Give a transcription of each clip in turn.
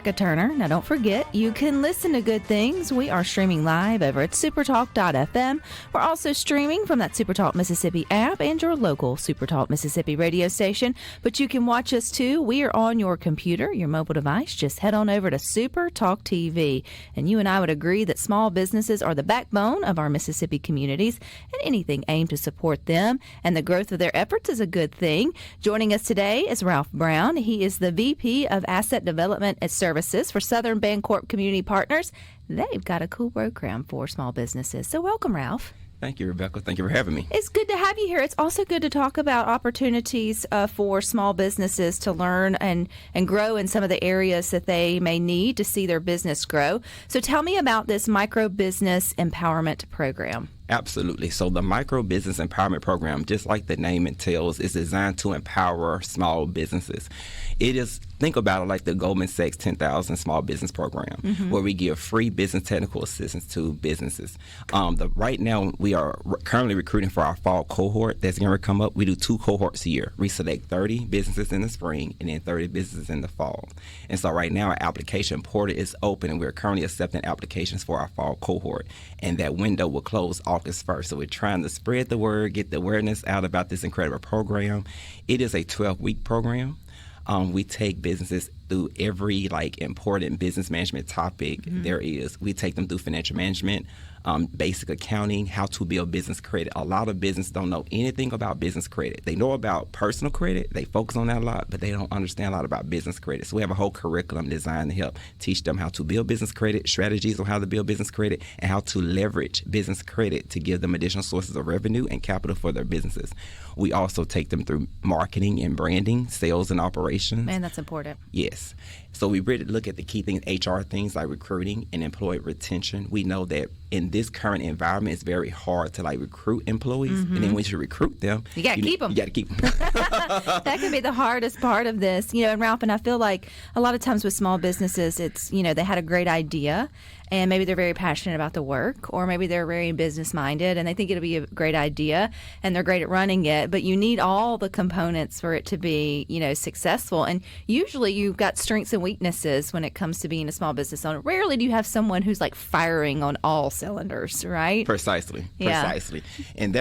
Turner. Now, don't forget, you can listen to Good Things. We are streaming live over at supertalk.fm. We're also streaming from that SuperTalk Mississippi app and your local SuperTalk Mississippi radio station. But you can watch us, too. We are on your computer, your mobile device. Just head on over to SuperTalk TV. And you and I would agree that small businesses are the backbone of our Mississippi communities, and anything aimed to support them and the growth of their efforts is a good thing. Joining us today is Ralph Brown. He is the VP of Asset Development and Services for Southern Bancorp Community Partners. They've got a cool program for small businesses. So welcome, Ralph. Thank you, Rebecca. Thank you for having me. It's good to have you here. It's also good to talk about opportunities for small businesses to learn and grow in some of the areas that they may need to see their business grow. So tell me about this micro business empowerment program. Absolutely. So the Micro Business Empowerment Program, just like the name entails, is designed to empower small businesses. It is, think about it like the Goldman Sachs 10,000 Small Business Program, where we give free business technical assistance to businesses. Right now, we are currently recruiting for our fall cohort that's going to come up. We do 2 cohorts a year. We select 30 businesses in the spring and then 30 businesses in the fall. And so right now, our application portal is open, and we're currently accepting applications for our fall cohort. And that window will close August 1st. So we're trying to spread the word, get the awareness out about this incredible program. It is a 12-week program. We take businesses through every important business management topic there is. We take them through financial management, basic accounting, how to build business credit. A lot of businesses don't know anything about business credit. They know about personal credit. They focus on that a lot, but they don't understand a lot about business credit. So we have a whole curriculum designed to help teach them how to build business credit, strategies on how to build business credit, and how to leverage business credit to give them additional sources of revenue and capital for their businesses. We also take them through marketing and branding, sales and operations. Man, that's important. Yes. So we really look at the key things, HR things like recruiting and employee retention. We know that in this current environment, it's very hard to recruit employees. And then once you recruit them, you got to keep them. You got to keep them. That can be the hardest part of this. And Ralph, and I feel like a lot of times with small businesses, it's, they had a great idea and maybe they're very passionate about the work, or maybe they're very business minded and they think it'll be a great idea and they're great at running it, but you need all the components for it to be, successful. And usually you've got strengths and weaknesses when it comes to being a small business owner. Rarely do you have someone who's firing on all cylinders, right? Precisely. And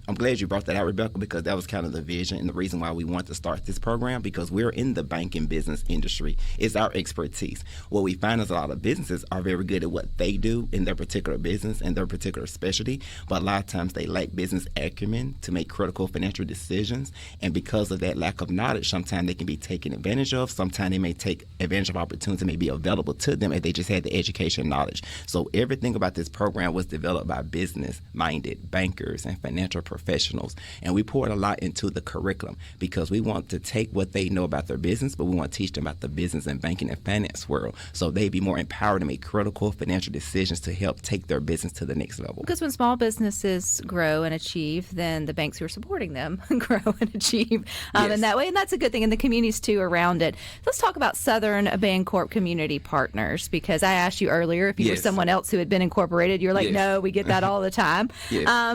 I'm glad you brought that out, Rebecca, because that was kind of the vision and the reason why we want to start this program, because we're in the banking business industry. It's our expertise. What we find is a lot of businesses are very good at what they do in their particular business and their particular specialty, but a lot of times they lack business acumen to make critical financial decisions. And because of that lack of knowledge, sometimes they can be taken advantage of. Sometimes they may take advantage of opportunities that may be available to them if they just had the education knowledge. So everything about this program was developed by business-minded bankers and financial professionals, and we poured a lot into the curriculum because we want to take what they know about their business, but we want to teach them about the business and banking and finance world so they be more empowered to make critical financial decisions to help take their business to the next level. Because when small businesses grow and achieve, then the banks who are supporting them grow and achieve in that way, and that's a good thing, and the communities too around it. Let's talk about Southern Bancorp Community Partners, because I asked you earlier if you were someone else who had been incorporated. You're like, no, we get that all the time.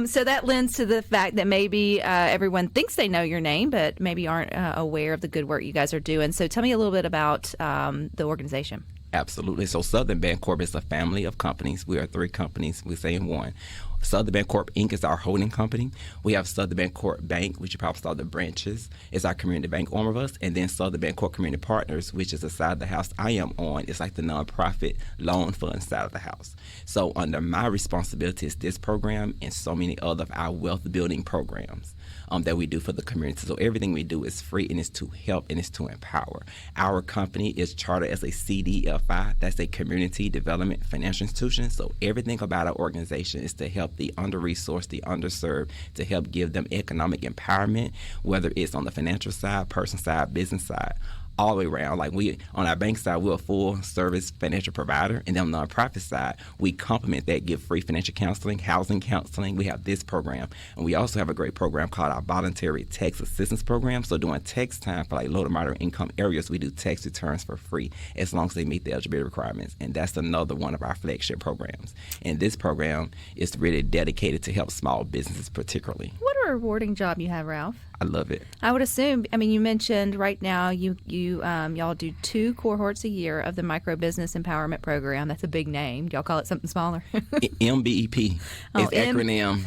So that lends to the fact that maybe everyone thinks they know your name, but maybe aren't aware of the good work you guys are doing. So tell me a little bit about the organization. Absolutely. So Southern Bancorp is a family of companies. We are 3 companies. We say in one. Southern Bancorp Inc. is our holding company. We have Southern Bancorp Bank, which you probably saw the branches, is our community bank arm of us. And then Southern Bancorp Community Partners, which is the side of the house I am on. It's like the nonprofit loan fund side of the house. So under my responsibility is this program and so many other of our wealth building programs that we do for the community. So everything we do is free and it's to help and it's to empower. Our company is chartered as a CDFI. That's a community development financial institution. So everything about our organization is to help the under-resourced, the underserved, to help give them economic empowerment, whether it's on the financial side, personal side, business side, all the way around. Like we, on our bank side, we're a full service financial provider. And then on the nonprofit side, we complement that, give free financial counseling, housing counseling. We have this program. And we also have a great program called our voluntary tax assistance program. So during tax time for low to moderate income areas, we do tax returns for free as long as they meet the eligibility requirements. And that's another one of our flagship programs. And this program is really dedicated to help small businesses particularly. What are a rewarding job you have, Ralph. I love it. I would assume. I mean, you mentioned right now y'all do 2 cohorts a year of the Micro Business Empowerment Program. That's a big name. Do y'all call it something smaller? MBEP. It's acronym.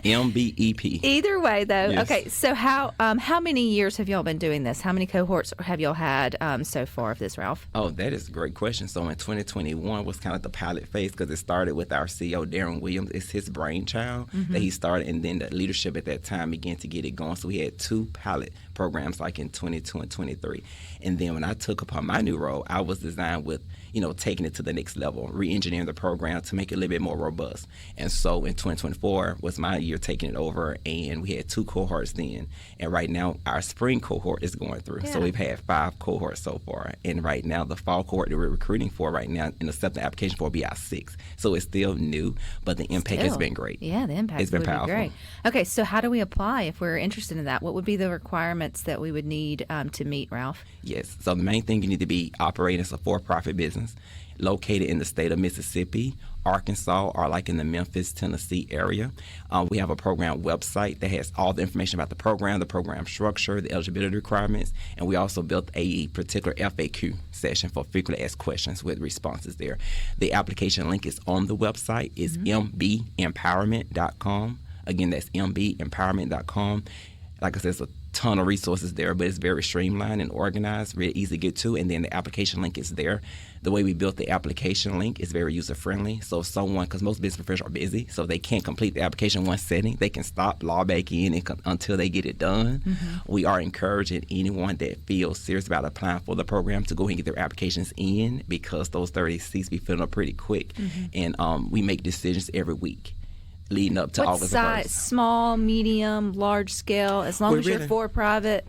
MBEP. Either way, though. Yes. Okay. So how many years have y'all been doing this? How many cohorts have y'all had so far of this, Ralph? Oh, that is a great question. So in 2021 was kind of the pilot phase because it started with our CEO, Darren Williams. It's his brainchild that he started, and then the leadership at that time began to get it going. So we had 2 pilot programs like in 22 and 23. And then when I took upon my new role, I was designed with, taking it to the next level, re-engineering the program to make it a little bit more robust. And so in 2024 was my year taking it over, and we had 2 cohorts then. And right now our spring cohort is going through. Yeah. So we've had 5 cohorts so far. And right now the fall cohort that we're recruiting for right now and accepting the application for will be our 6th. So it's still new, but the impact has been great. Yeah, the impact has been powerful. Be great. Okay, so how do we apply if we're interested in that? What would be the requirements that we would need to meet, Ralph? Yes. So the main thing, you need to be operating as a for-profit business located in the state of Mississippi, Arkansas, or like in the Memphis, Tennessee area. We have a program website that has all the information about the program structure, the eligibility requirements, and we also built a particular FAQ session for frequently asked questions with responses there. The application link is on the website. It's mbempowerment.com. Again, that's mbempowerment.com. Like I said, it's a ton of resources there, but it's very streamlined and organized, really easy to get to, and then the application link is there. The way we built the application link is very user-friendly. So because most business professionals are busy, so they can't complete the application in one setting. They can stop, log back in until they get it done. We are encouraging anyone that feels serious about applying for the program to go ahead and get their applications in, because those 30 seats be filling up pretty quick. And we make decisions every week leading up to what August size? 1st. Small, medium, large scale? As long as you're for-profit,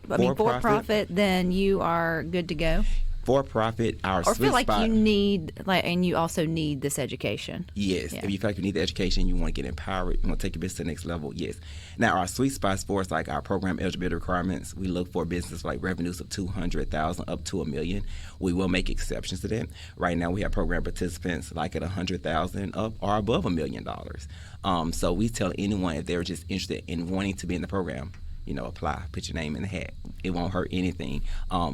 then you are good to go? For-profit, our or sweet feel like spot. you need, and you also need this education. Yes. Yeah. If you feel like you need the education, you want to get empowered, you want to take your business to the next level, yes. Now, our sweet spots for us, like our program eligibility requirements, we look for businesses like revenues of $200,000 up to $1 million. We will make exceptions to that. Right now, we have program participants like at $100,000 up or above $1 million. So we tell anyone if they're just interested in wanting to be in the program, apply, put your name in the hat. It won't hurt anything.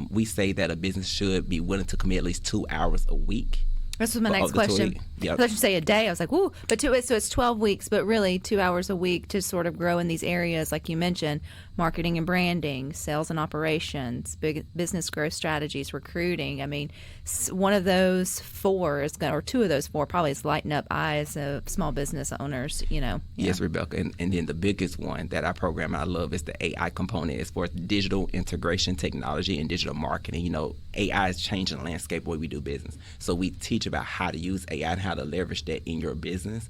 We say that a business should be willing to commit at least 2 hours a week. This was my next question. Yep. I thought you say a day. I was like, woo. But so it's 12 weeks, but really 2 hours a week to sort of grow in these areas, like you mentioned, marketing and branding, sales and operations, business growth strategies, recruiting. I mean, one of those 4 is or 2 of those 4 probably is lighting up eyes of small business owners, Yes, Rebecca. And then the biggest one that our program I love is the AI component. It's for digital integration technology and digital marketing. AI is changing the landscape of the way we do business. So we teach about how to use AI and how to leverage that in your business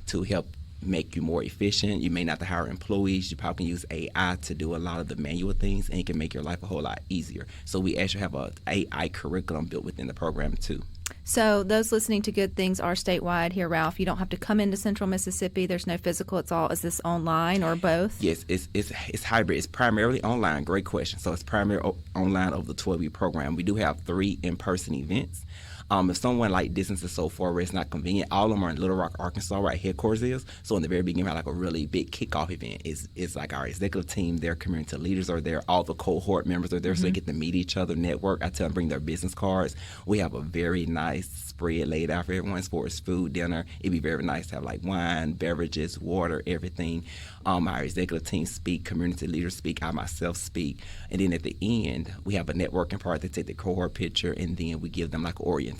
to help make you more efficient. You may not have to hire employees. You probably can use AI to do a lot of the manual things, and it can make your life a whole lot easier. So we actually have an AI curriculum built within the program too. So those listening to Good Things are statewide here, Ralph. You don't have to come into Central Mississippi. There's no physical. Is this online or both? Yes, it's hybrid. It's primarily online. Great question. So it's primarily online over the 12-week program. We do have 3 in-person events. If someone like distances so far where it's not convenient, all of them are in Little Rock, Arkansas, where our headquarters is. So in the very beginning, we have like a really big kickoff event. It's like our executive team, their community leaders are there, all the cohort members are there, so they get to meet each other, network. I tell them bring their business cards. We have a very nice spread laid out for everyone as far as food, dinner. It'd be very nice to have like wine, beverages, water, everything. Our executive team speak, community leaders speak, I myself speak. And then at the end, we have a networking part. They take the cohort picture, and then we give them like orientation.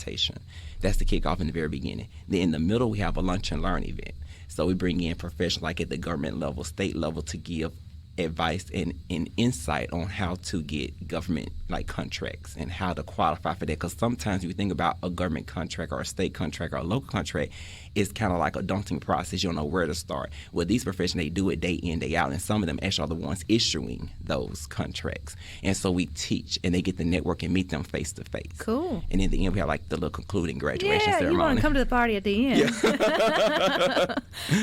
That's the kickoff in the very beginning. Then in the middle, we have a lunch and learn event. So we bring in professionals like at the government level, state level, to give advice and insight on how to get government like contracts and how to qualify for that. Because sometimes if you think about a government contract or a state contract or a local contract, it's kind of like a daunting process. You don't know where to start. Well, these professionals, they do it day in, day out, and some of them actually are the ones issuing those contracts. And so we teach, and they get to network and meet them face to face. Cool. And in the end, we have like the little concluding graduation ceremony. Yeah, you want to come to the party at the end. Yeah.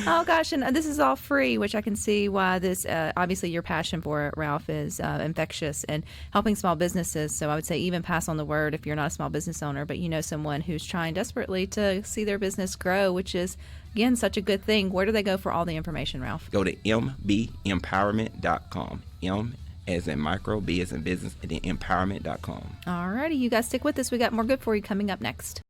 Oh gosh, and this is all free, which I can see why this obviously your passion for it, Ralph, is infectious and helping small businesses. So I would say even pass on the word if you're not a small business owner, but you know someone who's trying desperately to see their business grow, which is Again, such a good thing. Where do they go for all the information, Ralph? Go to mbempowerment.com. M as in micro, B as in business, and then empowerment.com. All righty, you guys stick with us. We got more good for you coming up next.